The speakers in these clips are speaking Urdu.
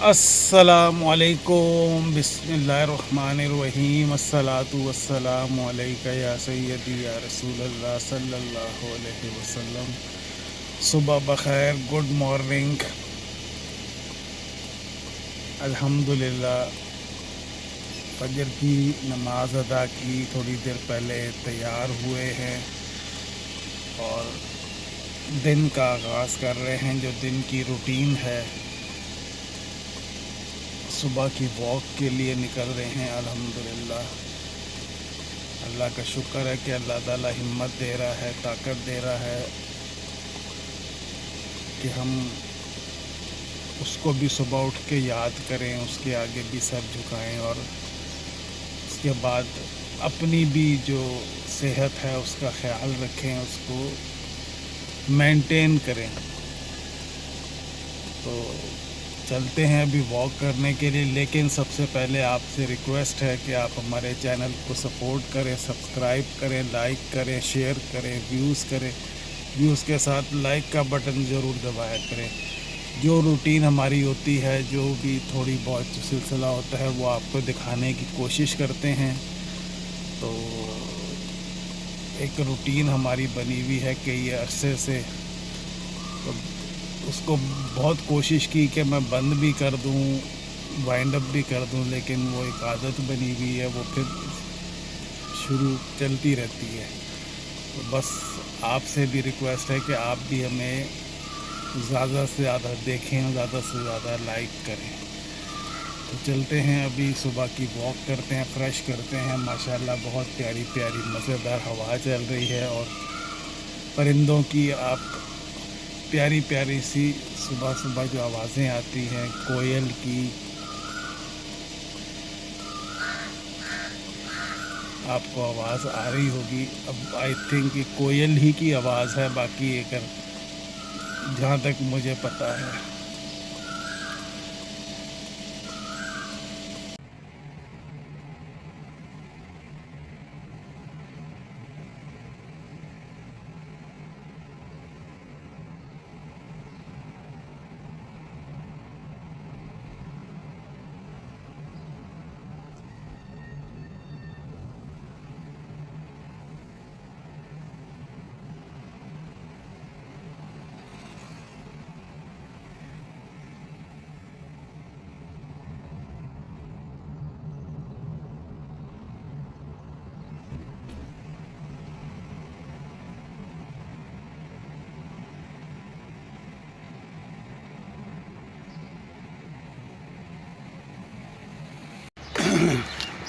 السلام علیکم، بسم اللہ الرحمن الرحیم، الصلاۃ والسلام علیکہ یا سیدی یا رسول اللہ صلی اللہ علیہ وسلم۔ صبح بخیر، گڈ مارننگ۔ الحمدللہ فجر کی نماز ادا کی، تھوڑی دیر پہلے تیار ہوئے ہیں اور دن کا آغاز کر رہے ہیں، جو دن کی روٹین ہے۔ صبح کی واک کے لیے نکل رہے ہیں۔ الحمدللہ اللہ کا شکر ہے کہ اللہ تعالیٰ ہمت دے رہا ہے، طاقت دے رہا ہے کہ ہم اس کو بھی صبح اٹھ کے یاد کریں، اس کے آگے بھی سر جھکائیں، اور اس کے بعد اپنی بھی جو صحت ہے اس کا خیال رکھیں، اس کو مینٹین کریں۔ تو چلتے ہیں ابھی واک کرنے کے لیے، لیکن سب سے پہلے آپ سے ریکویسٹ ہے کہ آپ ہمارے چینل کو سپورٹ کریں، سبسکرائب کریں، لائک کریں، شیئر کریں، ویوز کریں۔ ویوز کے ساتھ لائک کا بٹن ضرور دبایا کریں۔ جو روٹین ہماری ہوتی ہے، جو بھی تھوڑی بہت سلسلہ ہوتا ہے، وہ آپ کو دکھانے کی کوشش کرتے ہیں۔ تو ایک روٹین ہماری بنی ہوئی ہے کئی عرصے سے، تو اس کو بہت کوشش کی کہ میں بند بھی کر دوں، وائنڈ اپ بھی کر دوں، لیکن وہ ایک عادت بنی ہوئی ہے، وہ پھر شروع چلتی رہتی ہے۔ تو بس آپ سے بھی ریکویسٹ ہے کہ آپ بھی ہمیں زیادہ سے زیادہ دیکھیں، زیادہ سے زیادہ لائک کریں۔ تو چلتے ہیں، ابھی صبح کی واک کرتے ہیں، فریش کرتے ہیں۔ ماشاءاللہ بہت پیاری پیاری مزیدار ہوا چل رہی ہے، اور پرندوں کی آپ پیاری پیاری سی صبح صبح جو آوازیں آتی ہیں، کوئل کی، آپ کو آواز آ رہی ہوگی۔ اب آئی تھنک کہ کوئل ہی کی آواز ہے، باقی اگر جہاں تک مجھے پتہ ہے۔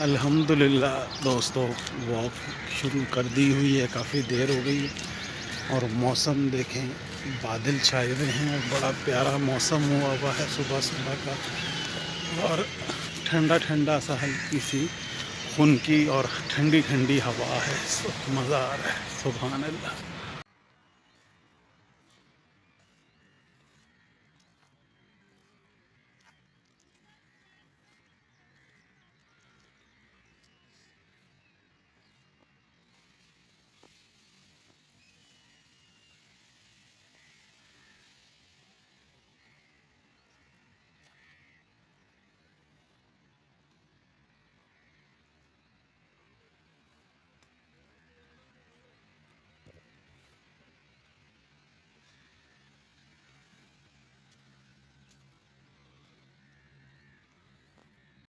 الحمدللہ دوستو، واک شروع کر دی ہوئی ہے، کافی دیر ہو گئی ہے، اور موسم دیکھیں، بادل چھائے ہوئے ہیں، اور بڑا پیارا موسم ہوا ہے صبح صبح کا، اور ٹھنڈا ٹھنڈا سا ہلکی سی خنکی اور ٹھنڈی ٹھنڈی ہوا ہے، مزہ آ رہا ہے، سبحان اللہ۔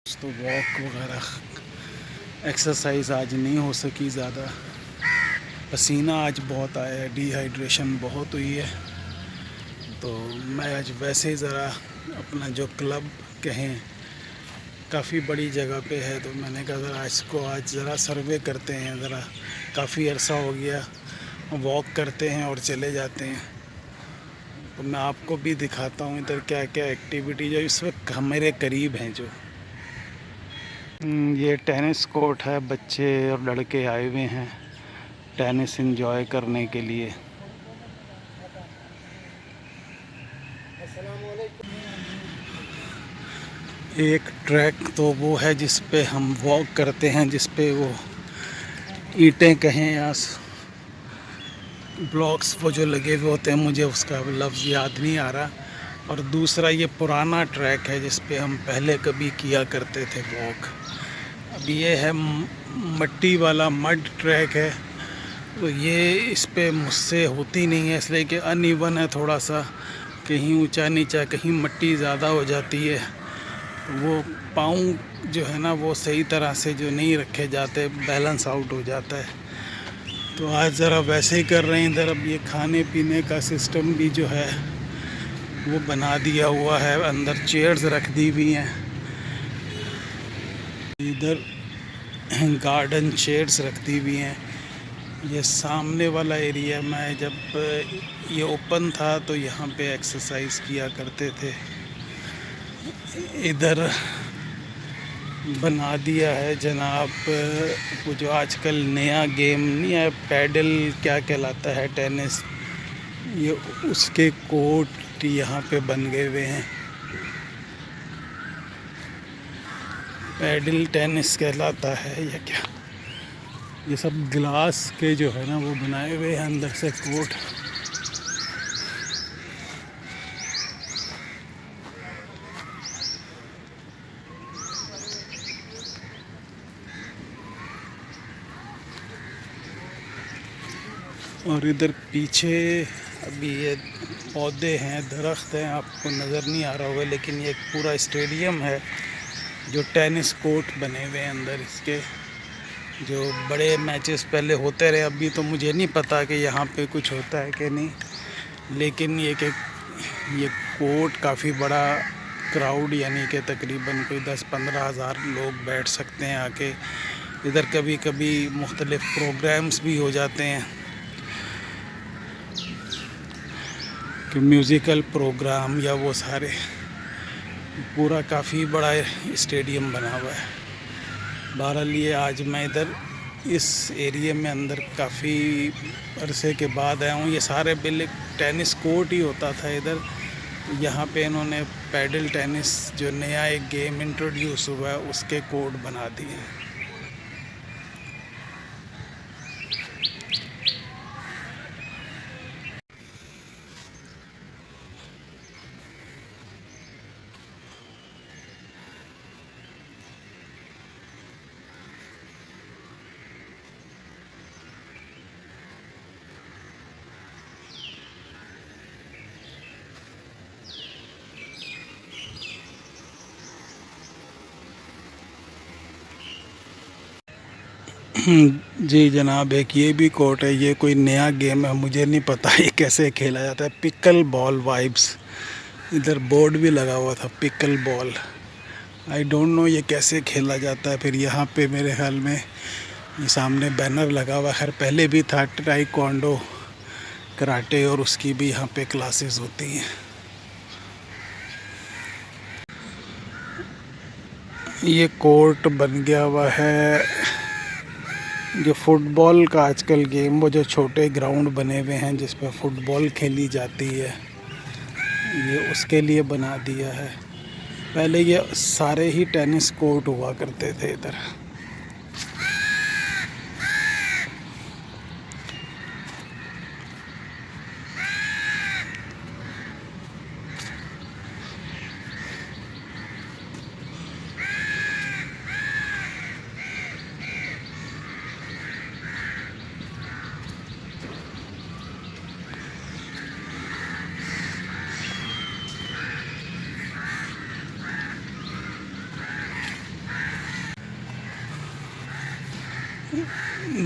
تو واک وغیرہ ایکسرسائز آج نہیں ہو سکی زیادہ، پسینہ آج بہت آیا ہے، ڈی ہائیڈریشن بہت ہوئی ہے۔ تو میں آج ویسے ہی ذرا اپنا جو کلب کہیں کافی بڑی جگہ پہ ہے، تو میں نے کہا ذرا اس کو آج ذرا سروے کرتے ہیں، ذرا کافی عرصہ ہو گیا، واک کرتے ہیں اور چلے جاتے ہیں۔ تو میں آپ کو بھی دکھاتا ہوں ادھر کیا کیا ایکٹیویٹی جو اس وقت میرے قریب ہیں۔ جو یہ ٹینس کورٹ ہے، بچے اور لڑکے آئے ہوئے ہیں ٹینس انجوائے کرنے کے لیے۔ ایک ٹریک تو وہ ہے جس پہ ہم واک کرتے ہیں، جس پہ وہ اینٹیں کہیں یا بلاکس وہ جو لگے ہوئے ہوتے ہیں، مجھے اس کا لفظ یاد نہیں آ رہا، اور دوسرا یہ پرانا ٹریک ہے جس پہ ہم پہلے کبھی کیا کرتے تھے واک. اب یہ ہے مٹی والا مڈ ٹریک ہے، تو یہ اس پہ مجھ سے ہوتی نہیں ہے، اس لیے کہ ان ایون ہے تھوڑا سا، کہیں اونچا نیچا، کہیں مٹی زیادہ ہو جاتی ہے، وہ پاؤں جو ہے نا وہ صحیح طرح سے جو نہیں رکھے جاتے، بیلنس آؤٹ ہو جاتا ہے. تو آج ذرا ویسے ہی کر رہے ہیں. ادھر اب یہ کھانے پینے کا سسٹم بھی جو ہے وہ بنا دیا ہوا ہے، اندر چیئرز رکھ دی ہوئی ہیں، ادھر گارڈن چیئرز رکھ دی ہوئی ہیں. یہ سامنے والا ایریا میں جب یہ اوپن تھا تو یہاں پہ ایکسرسائز کیا کرتے تھے. ادھر بنا دیا ہے جناب وہ جو آج کل نیا گیم نہیں ہے، پیڈل کیا کہلاتا ہے، ٹینس، یہ اس کے کورٹ یہاں پہ بن گئے ہوئے ہیں. پیڈل ٹینس کہلاتا ہے یا کیا، یہ سب گلاس کے جو ہے نا وہ بنائے ہوئے ہیں اندر سے کورٹ. اور ادھر پیچھے ابھی یہ پودے ہیں، درخت ہیں، آپ کو نظر نہیں آ رہا ہوگا، لیکن یہ ایک پورا اسٹیڈیم ہے جو ٹینس کورٹ بنے ہوئے ہیں اندر اس کے. جو بڑے میچز پہلے ہوتے رہے، ابھی تو مجھے نہیں پتا کہ یہاں پہ کچھ ہوتا ہے کہ نہیں، لیکن یہ کورٹ کافی بڑا، کراؤڈ یعنی کہ تقریباً کوئی 10-15 ہزار لوگ بیٹھ سکتے ہیں آ کے. ادھر کبھی کبھی مختلف پروگرامز بھی ہو جاتے ہیں، کہ میوزیکل پروگرام یا وہ سارے. پورا کافی بڑا اسٹیڈیم بنا ہوا ہے. بہرحال یہ آج میں ادھر اس ایریے میں اندر کافی عرصے کے بعد آیا ہوں. یہ سارے ٹینس کورٹ ہی ہوتا تھا ادھر. یہاں پہ انہوں نے پیڈل ٹینس جو نیا ایک گیم انٹروڈیوس ہوا ہے اس کے کورٹ بنا دیے ہیں. جی جناب، ایک یہ بھی کورٹ ہے. یہ کوئی نیا گیم ہے، مجھے نہیں پتہ یہ کیسے کھیلا جاتا ہے. پکل بال وائبس، ادھر بورڈ بھی لگا ہوا تھا، pickle ball. I don't know یہ کیسے کھیلا جاتا ہے. پھر یہاں پہ میرے خیال میں یہ سامنے بینر لگا ہوا، خیر پہلے بھی تھا، ٹائیکوانڈو، کراٹے، اور اس کی بھی یہاں پہ کلاسز ہوتی ہیں. یہ کورٹ بن گیا ہوا ہے جو فٹ بال کا آج کل گیم، وہ جو چھوٹے گراؤنڈ بنے ہوئے ہیں جس پہ فٹ بال کھیلی جاتی ہے، یہ اس کے لیے بنا دیا ہے. پہلے یہ سارے ہی ٹینس کورٹ ہوا کرتے تھے ادھر.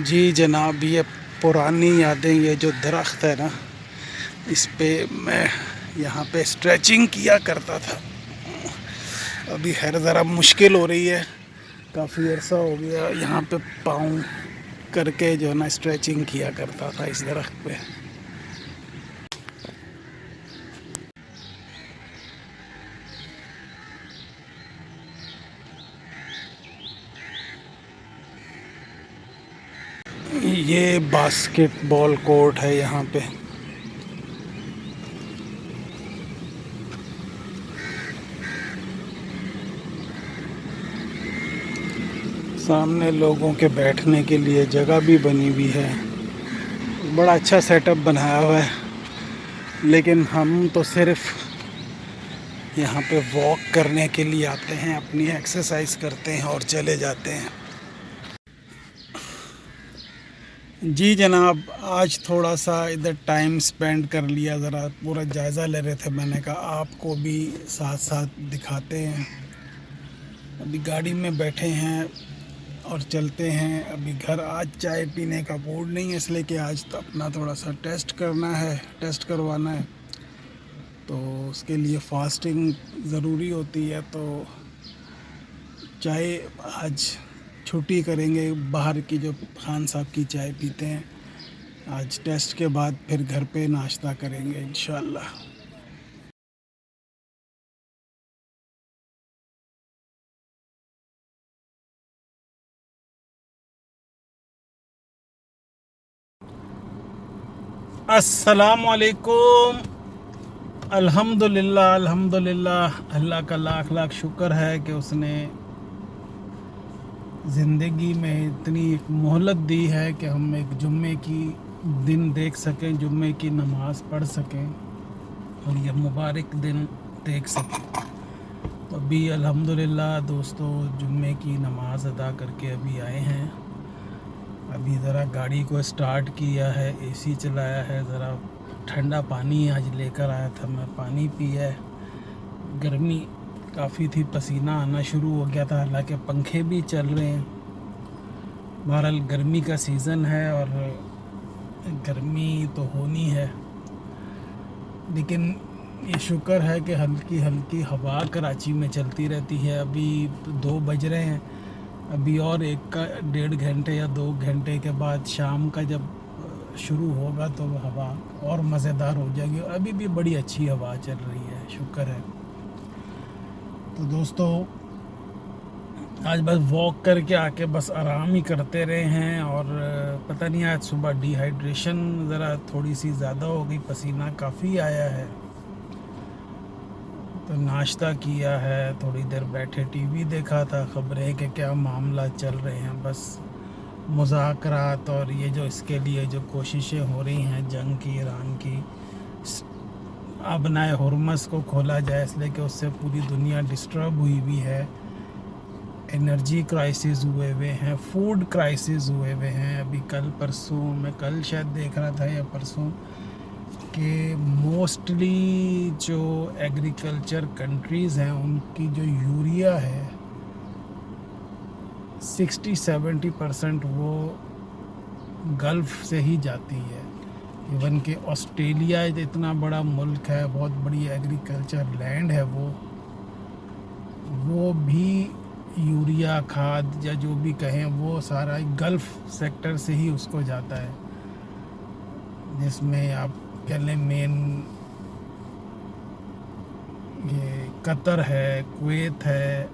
جی جناب، یہ پرانی یادیں، یہ جو درخت ہے نا اس پہ میں یہاں پہ اسٹریچنگ کیا کرتا تھا. ابھی خیر ذرا مشکل ہو رہی ہے، کافی عرصہ ہو گیا یہاں پہ پاؤں کر کے جو ہے نا اسٹریچنگ کیا کرتا تھا اس درخت پہ. یہ باسکٹ بال کورٹ ہے یہاں پہ. سامنے لوگوں کے بیٹھنے کے لیے جگہ بھی بنی ہوئی ہے، بڑا اچھا سیٹ اپ بنایا ہوا ہے. لیکن ہم تو صرف یہاں پہ واک کرنے کے لیے آتے ہیں، اپنی ایکسرسائز کرتے ہیں اور چلے جاتے ہیں۔ جی جناب، آج تھوڑا سا ادھر ٹائم سپینڈ کر لیا، ذرا پورا جائزہ لے رہے تھے، میں نے کہا آپ کو بھی ساتھ ساتھ دکھاتے ہیں۔ ابھی گاڑی میں بیٹھے ہیں اور چلتے ہیں۔ ابھی گھر آج چائے پینے کا موڈ نہیں ہے، اس لیے کہ آج تو اپنا تھوڑا سا ٹیسٹ کروانا ہے، تو اس کے لیے فاسٹنگ ضروری ہوتی ہے، تو چائے آج چھٹی کریں گے، باہر کی جو خان صاحب کی چائے پیتے ہیں۔ آج ٹیسٹ کے بعد پھر گھر پہ ناشتہ کریں گے انشاءاللہ۔ السلام علیکم۔ الحمدللہ اللہ کا لاکھ لاکھ شکر ہے کہ اس نے زندگی میں اتنی ایک مہلت دی ہے کہ ہم ایک جمعے کی دن دیکھ سکیں، جمعے کی نماز پڑھ سکیں اور یہ مبارک دن دیکھ سکیں۔ تو ابھی الحمدللہ دوستو جمعے کی نماز ادا کر کے ابھی آئے ہیں۔ ابھی ذرا گاڑی کو اسٹارٹ کیا ہے، اے سی چلایا ہے، ذرا ٹھنڈا پانی آج لے کر آیا تھا میں، پانی پیا ہے۔ گرمی کافی تھی، پسینہ آنا شروع ہو گیا تھا، حالانکہ پنکھے بھی چل رہے ہیں۔ بہرحال گرمی کا سیزن ہے اور گرمی تو ہونی ہے، لیکن یہ شکر ہے کہ ہلکی ہلکی ہوا کراچی میں چلتی رہتی ہے۔ ابھی 2 بج رہے ہیں، ابھی اور 1.5 گھنٹے یا 2 گھنٹے کے بعد شام کا جب شروع ہوگا تو ہوا اور مزیدار ہو جائے گی، اور ابھی بھی بڑی اچھی ہوا چل رہی ہے، شکر ہے۔ تو دوستو آج بس واک کر کے آ کے بس آرام ہی کرتے رہے ہیں، اور پتہ نہیں آج صبح ڈی ہائیڈریشن ذرا تھوڑی سی زیادہ ہو گئی، پسینہ کافی آیا ہے، تو ناشتہ کیا ہے، تھوڑی دیر بیٹھے ٹی وی دیکھا تھا، خبریں کہ کیا معاملات چل رہے ہیں، بس مذاکرات اور یہ جو اس کے لیے جو کوششیں ہو رہی ہیں جنگ کی، ایران کی، ابنائے ہرمز کو کھولا جائے، اس لیے کہ اس سے پوری دنیا ڈسٹرب ہوئی ہے، انرجی کرائسس ہوئے ہیں، فوڈ کرائسس ہوئے ہیں۔ ابھی کل شاید دیکھ رہا تھا یا پرسوں کہ موسٹلی جو ایگریکلچر کنٹریز ہیں ان کی جو یوریا ہے 60-70% وہ گلف سے ہی جاتی ہے۔ ایون کہ آسٹریلیا اتنا بڑا ملک ہے، بہت بڑی ایگریکلچر لینڈ ہے، وہ بھی یوریا کھاد یا جو بھی کہیں وہ سارا گلف سیکٹر سے ہی اس کو جاتا ہے، جس میں آپ کہہ لیں مین یہ قطر ہے، کویت ہے،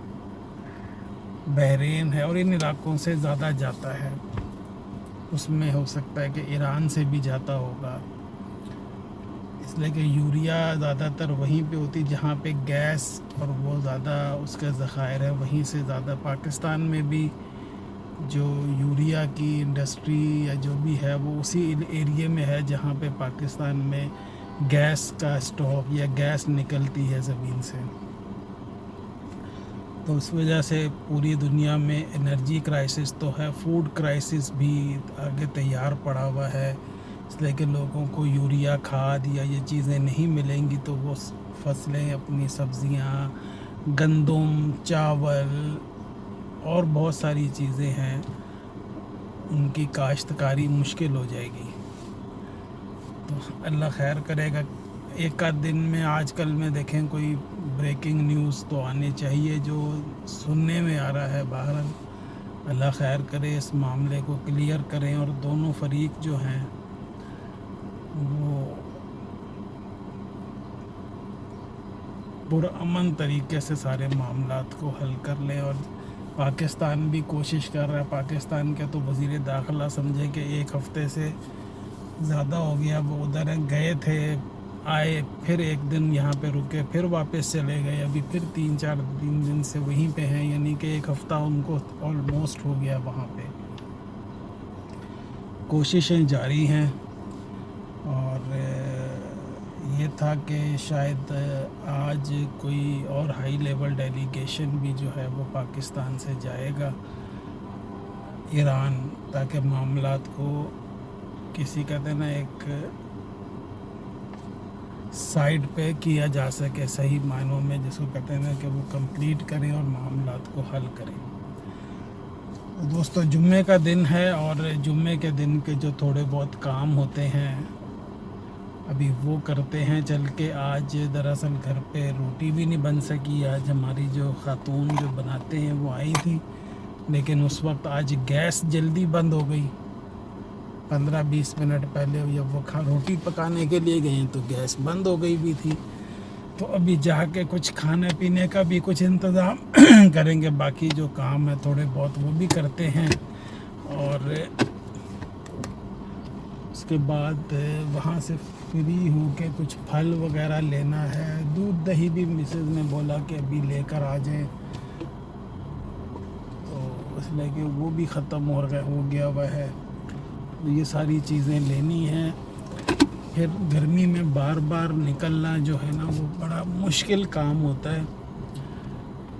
بحرین ہے، اور ان علاقوں سے زیادہ جاتا ہے۔ اس میں ہو سکتا ہے کہ ایران سے بھی جاتا ہوگا، اس لیے کہ یوریا زیادہ تر وہیں پہ ہوتی جہاں پہ گیس اور وہ زیادہ اس کے ذخائر ہیں، وہیں سے زیادہ۔ پاکستان میں بھی جو یوریا کی انڈسٹری یا جو بھی ہے وہ اسی ایریے میں ہے جہاں پہ پاکستان میں گیس کا اسٹاک یا گیس نکلتی ہے زمین سے، تو اس وجہ سے پوری دنیا میں انرجی کرائسس تو ہے، فوڈ کرائسس بھی آگے تیار پڑا ہوا ہے، اس لیے کہ لوگوں کو یوریا کھاد یا یہ چیزیں نہیں ملیں گی تو وہ فصلیں، اپنی سبزیاں، گندم، چاول اور بہت ساری چیزیں ہیں، ان کی کاشتکاری مشکل ہو جائے گی۔ تو اللہ خیر کرے گا، ایک آدھ دن میں آج کل میں دیکھیں کوئی بریکنگ نیوز تو آنے چاہیے جو سننے میں آ رہا ہے، بہرحال اللہ خیر کرے، اس معاملے کو کلیئر کریں اور دونوں فریق جو ہیں وہ پرامن طریقے سے سارے معاملات کو حل کر لیں۔ اور پاکستان بھی کوشش کر رہا ہے، پاکستان کے تو وزیر داخلہ سمجھے کہ 1 ہفتے سے زیادہ ہو گیا وہ ادھر گئے تھے، آئے، پھر 1 دن یہاں پہ رکے، پھر واپس چلے گئے، ابھی پھر 3-4 دن سے وہیں پہ ہیں، یعنی کہ 1 ہفتہ ان کو آلموسٹ ہو گیا وہاں پہ۔ کوششیں جاری ہیں، اور یہ تھا کہ شاید آج کوئی اور ہائی لیول ڈیلیگیشن بھی جو ہے وہ پاکستان سے جائے گا ایران، تاکہ معاملات کو کسی کہتے ہیں نا ایک سائڈ پہ کیا جا سکے، صحیح معنوں میں جس کو کہتے ہیں نا کہ وہ کمپلیٹ کریں اور معاملات کو حل کریں۔ دوستو جمعے کا دن ہے اور جمعے کے دن کے جو تھوڑے بہت کام ہوتے ہیں ابھی وہ کرتے ہیں چل کے۔ آج دراصل گھر پہ روٹی بھی نہیں بن سکی، آج ہماری جو خاتون جو بناتے ہیں وہ آئی تھی، لیکن اس وقت آج گیس جلدی بند ہو گئی۔ 15-20 منٹ پہلے جب وہ روٹی پکانے کے لیے گئے تو گیس بند ہو گئی بھی تھی، تو ابھی جا کے کچھ کھانے پینے کا بھی کچھ انتظام کریں گے، باقی جو کام ہے تھوڑے بہت وہ بھی کرتے ہیں، اور اس کے بعد وہاں سے فری ہو کے کچھ پھل وغیرہ لینا ہے۔ دودھ دہی بھی مسز نے بولا کہ ابھی لے کر آ جائیں، تو اس لیے کہ وہ بھی ختم ہو گیا ہوا ہے، یہ ساری چیزیں لینی ہیں۔ پھر گرمی میں بار بار نکلنا جو ہے نا وہ بڑا مشکل کام ہوتا ہے،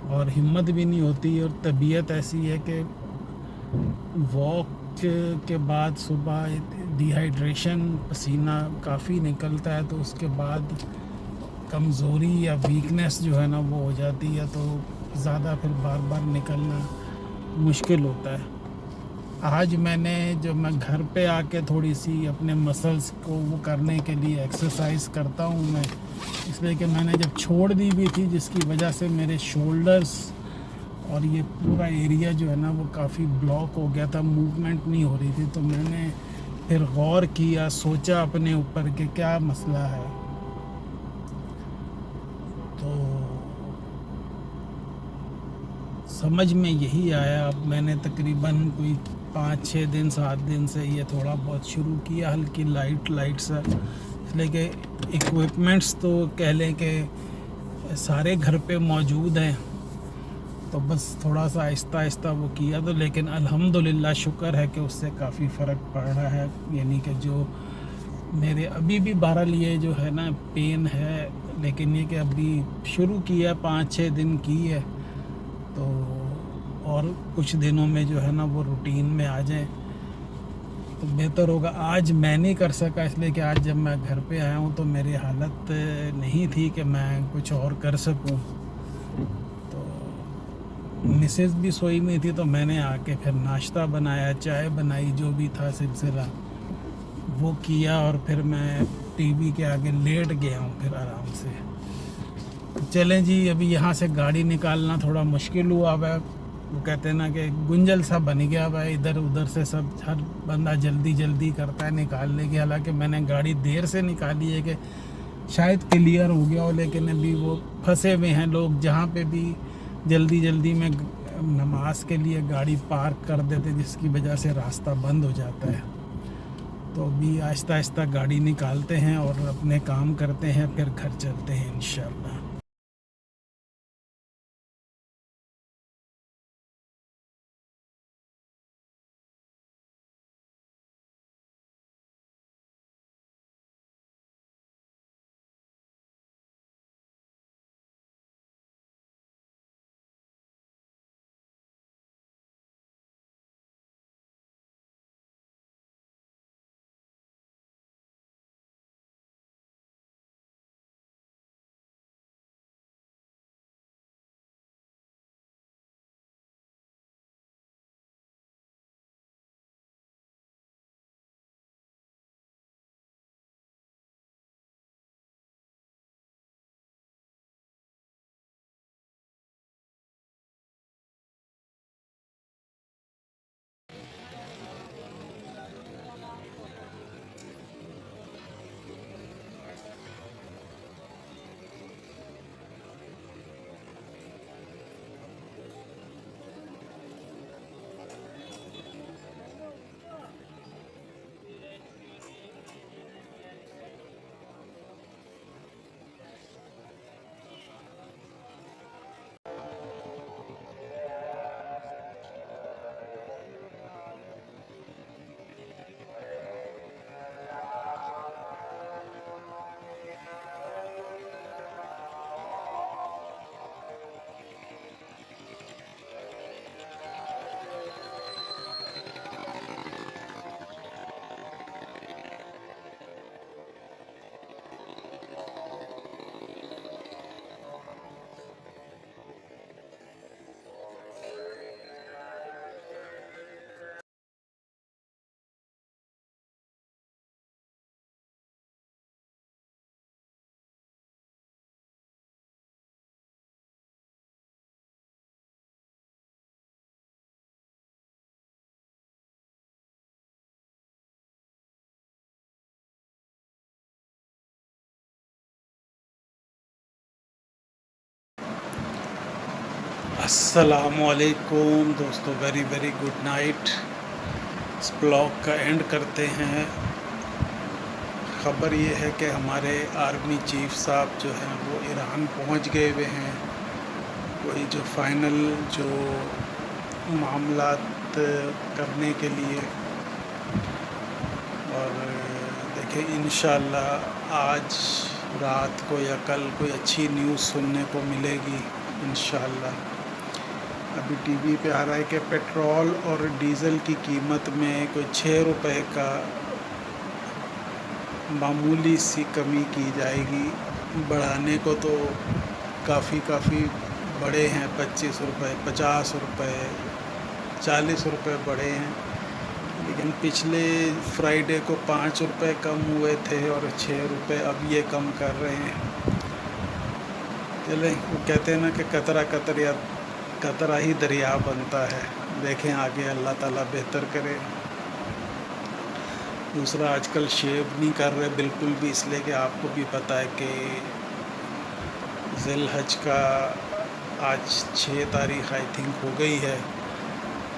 اور ہمت بھی نہیں ہوتی، اور طبیعت ایسی ہے کہ واک کے بعد صبح ڈی ہائیڈریشن، پسینہ کافی نکلتا ہے، تو اس کے بعد کمزوری یا ویکنیس جو ہے نا وہ ہو جاتی ہے، تو زیادہ پھر بار بار نکلنا مشکل ہوتا ہے۔ آج میں گھر پہ آ کے تھوڑی سی اپنے مسلز کو وہ کرنے کے لیے ایکسرسائز کرتا ہوں میں، اس لیے کہ میں نے جب چھوڑ دی بھی تھی جس کی وجہ سے میرے شولڈرز اور یہ پورا ایریا جو ہے نا وہ کافی بلاک ہو گیا تھا، موومنٹ نہیں ہو رہی تھی، تو میں نے پھر غور کیا، سوچا اپنے اوپر کہ کیا مسئلہ ہے، تو سمجھ میں یہی آیا۔ اب میں نے تقریباً کوئی 5-6 دن 7 دن سے یہ تھوڑا بہت شروع کیا، ہلکی لائٹ سا، اس لیے کہ ایکوپمنٹس تو کہہ لیں کہ سارے گھر پہ موجود ہیں، تو بس تھوڑا سا آہستہ آہستہ وہ کیا، تو لیکن الحمدللہ شکر ہے کہ اس سے کافی فرق پڑ رہا ہے، یعنی کہ جو میرے ابھی بھی بہرحال یہ جو ہے نا پین ہے، لیکن یہ کہ ابھی شروع کیا 5-6 دن کی ہے، تو اور کچھ دنوں میں جو ہے نا وہ روٹین میں آ جائیں تو بہتر ہوگا۔ آج میں نہیں کر سکا، اس لیے کہ آج جب میں گھر پہ آیا ہوں تو میری حالت نہیں تھی کہ میں کچھ اور کر سکوں، تو مسز بھی سوئی نہیں تھی، تو میں نے آ کے پھر ناشتہ بنایا، چائے بنائی، جو بھی تھا سلسلہ وہ کیا، اور پھر میں ٹی وی کے آگے لیٹ گیا ہوں پھر آرام سے۔ چلیں جی، ابھی یہاں سے گاڑی نکالنا تھوڑا مشکل ہوا ہوا ہے، وہ کہتے ہیں نا کہ گنجل سا بن گیا ہوا ہے، ادھر ادھر سے سب ہر بندہ جلدی جلدی کرتا ہے نکالنے کی، حالانکہ میں نے گاڑی دیر سے نکالی ہے کہ شاید کلیئر ہو گیا ہو، لیکن ابھی وہ پھنسے ہوئے ہیں لوگ، جہاں پہ بھی جلدی جلدی میں نماز کے لیے گاڑی پارک کر دیتے، جس کی وجہ سے راستہ بند ہو جاتا ہے، تو ابھی آہستہ آہستہ گاڑی نکالتے ہیں اور اپنے کام کرتے ہیں، پھر گھر چلتے ہیں انشاءاللہ۔ السلام علیکم دوستو، ویری ویری گڈ نائٹ۔ اس بلاگ کا اینڈ کرتے ہیں۔ خبر یہ ہے کہ ہمارے آرمی چیف صاحب جو ہیں وہ ایران پہنچ گئے ہوئے ہیں، کوئی جو فائنل جو معاملات کرنے کے لیے، اور دیکھیں انشاءاللہ آج رات کو یا کل کوئی اچھی نیوز سننے کو ملے گی انشاءاللہ۔ ابھی ٹی وی پہ آ رہا ہے کہ پیٹرول اور ڈیزل کی قیمت میں کوئی 6 روپے کا معمولی سی کمی کی جائے گی۔ بڑھانے کو تو کافی بڑے ہیں، 25 روپے، 50 روپے، 40 روپے بڑھے ہیں، لیکن پچھلے فرائیڈے کو 5 روپے کم ہوئے تھے اور 6 روپے اب یہ کم کر رہے ہیں۔ چلیں، وہ کہتے ہیں نا کہ قطرہ ہی دریا بنتا ہے۔ دیکھیں آگے اللہ تعالیٰ بہتر کرے۔ دوسرا، آج کل شیو نہیں کر رہے بالکل بھی، اس لیے کہ آپ کو بھی پتہ ہے کہ ذی الحج کا آج 6 تاریخ آئی تھنک ہو گئی ہے،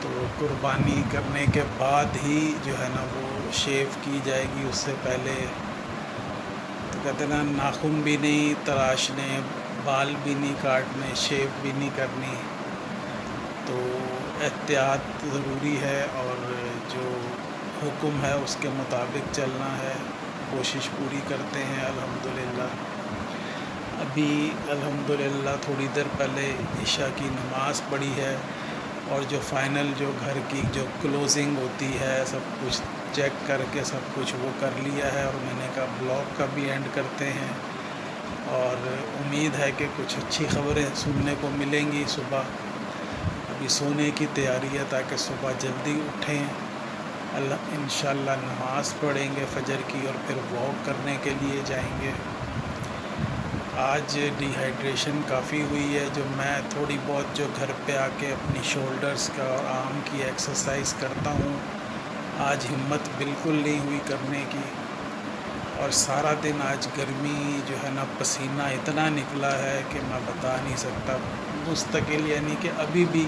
تو قربانی کرنے کے بعد ہی جو ہے نا وہ شیو کی جائے گی۔ اس سے پہلے تو کہتے ہیں نا، ناخن بھی نہیں تراشنے، بال بھی نہیں کاٹنے، شیو بھی نہیں کرنی، تو احتیاط ضروری ہے، اور جو حکم ہے اس کے مطابق چلنا ہے۔ کوشش پوری کرتے ہیں الحمدللہ۔ ابھی الحمدللہ تھوڑی دیر پہلے عشاء کی نماز پڑھی ہے، اور جو فائنل جو گھر کی جو کلوزنگ ہوتی ہے سب کچھ چیک کر کے سب کچھ وہ کر لیا ہے، اور میں نے کہا بلاگ کا بھی اینڈ کرتے ہیں، اور امید ہے کہ کچھ اچھی خبریں سننے کو ملیں گی صبح۔ ابھی سونے کی تیاری ہے تاکہ صبح جلدی اٹھیں، انشاءاللہ نماز پڑھیں گے فجر کی، اور پھر واک کرنے کے لیے جائیں گے۔ آج ڈی ہائیڈریشن کافی ہوئی ہے، جو میں تھوڑی بہت جو گھر پہ آ کے اپنی شولڈرز کا اور آرم کی ایکسرسائز کرتا ہوں، آج ہمت بالکل نہیں ہوئی کرنے کی، اور سارا دن آج گرمی جو ہے نا پسینہ اتنا نکلا ہے کہ میں بتا نہیں سکتا۔ مستقل یعنی کہ ابھی بھی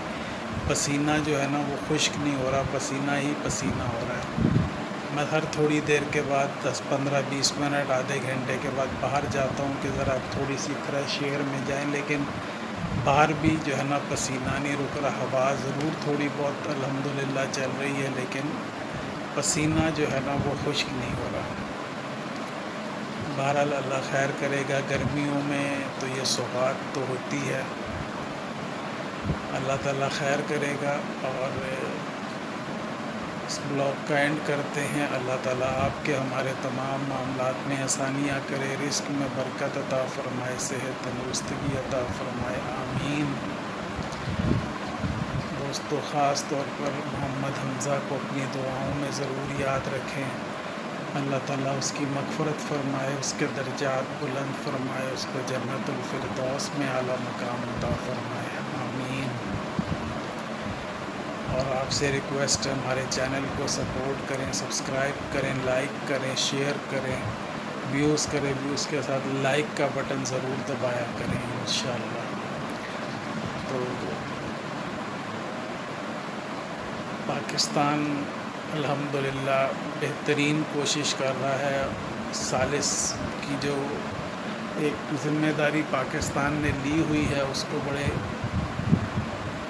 پسینہ جو ہے نا وہ خشک نہیں ہو رہا، پسینہ ہی پسینہ ہو رہا ہے۔ میں ہر تھوڑی دیر کے بعد 10 15 20 منٹ آدھے گھنٹے کے بعد باہر جاتا ہوں کہ ذرا تھوڑی سی فریش ایئر میں جائیں، لیکن باہر بھی جو ہے نا پسینہ نہیں رک رہا۔ ہوا ضرور تھوڑی بہت الحمدللہ چل رہی ہے، لیکن پسینہ جو ہے نا وہ خشک نہیں ہو رہا۔ بہرحال اللہ خیر کرے گا۔ گرمیوں میں تو یہ سوغات تو ہوتی ہے، اللہ تعالیٰ خیر کرے گا۔ اور اس بلاگ کا اینڈ کرتے ہیں۔ اللہ تعالیٰ آپ کے ہمارے تمام معاملات میں آسانیاں کرے، رزق میں برکت عطا فرمائے، صحت تندرستگی عطا فرمائے، آمین۔ دوستو، خاص طور پر محمد حمزہ کو اپنی دعاؤں میں ضرور یاد رکھیں۔ اللہ تعالیٰ اس کی مغفرت فرمائے، اس کے درجات بلند فرمائے، اس کو جنت الفردوس میں اعلیٰ مقام عطا فرمائے، آمین۔ اور آپ سے ریکویسٹ ہے، ہمارے چینل کو سپورٹ کریں، سبسکرائب کریں، لائک کریں، شیئر کریں، ویوز کریں، ویوز کے ساتھ لائک کا بٹن ضرور دبایا کریں انشاءاللہ۔ تو پاکستان الحمدللہ بہترین کوشش کر رہا ہے۔ ثالث کی جو ایک ذمہ داری پاکستان نے لی ہوئی ہے، اس کو بڑے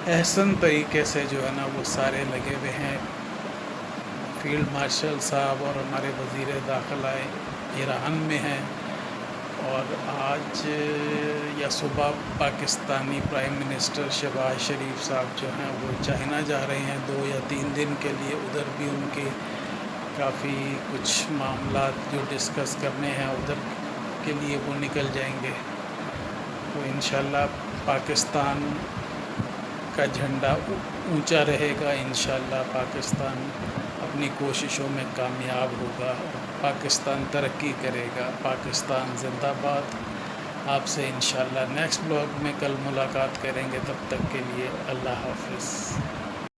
احسن طریقے سے جو ہے نا وہ سارے لگے ہوئے ہیں۔ فیلڈ مارشل صاحب اور ہمارے وزیر داخلہ ایران میں ہیں، اور آج یا صبح پاکستانی پرائم منسٹر شہباز شریف صاحب جو ہیں وہ چائنا جا رہے ہیں 2 یا 3 دن کے لیے۔ ادھر بھی ان کے کافی کچھ معاملات جو ڈسکس کرنے ہیں، ادھر کے لیے وہ نکل جائیں گے۔ تو انشاءاللہ پاکستان کا جھنڈا اونچا رہے گا، انشاءاللہ پاکستان اپنی کوششوں میں کامیاب ہوگا، پاکستان ترقی کرے گا۔ پاکستان زندہ باد۔ آپ سے انشاءاللہ نیکسٹ بلاگ میں کل ملاقات کریں گے، تب تک کے لیے اللہ حافظ۔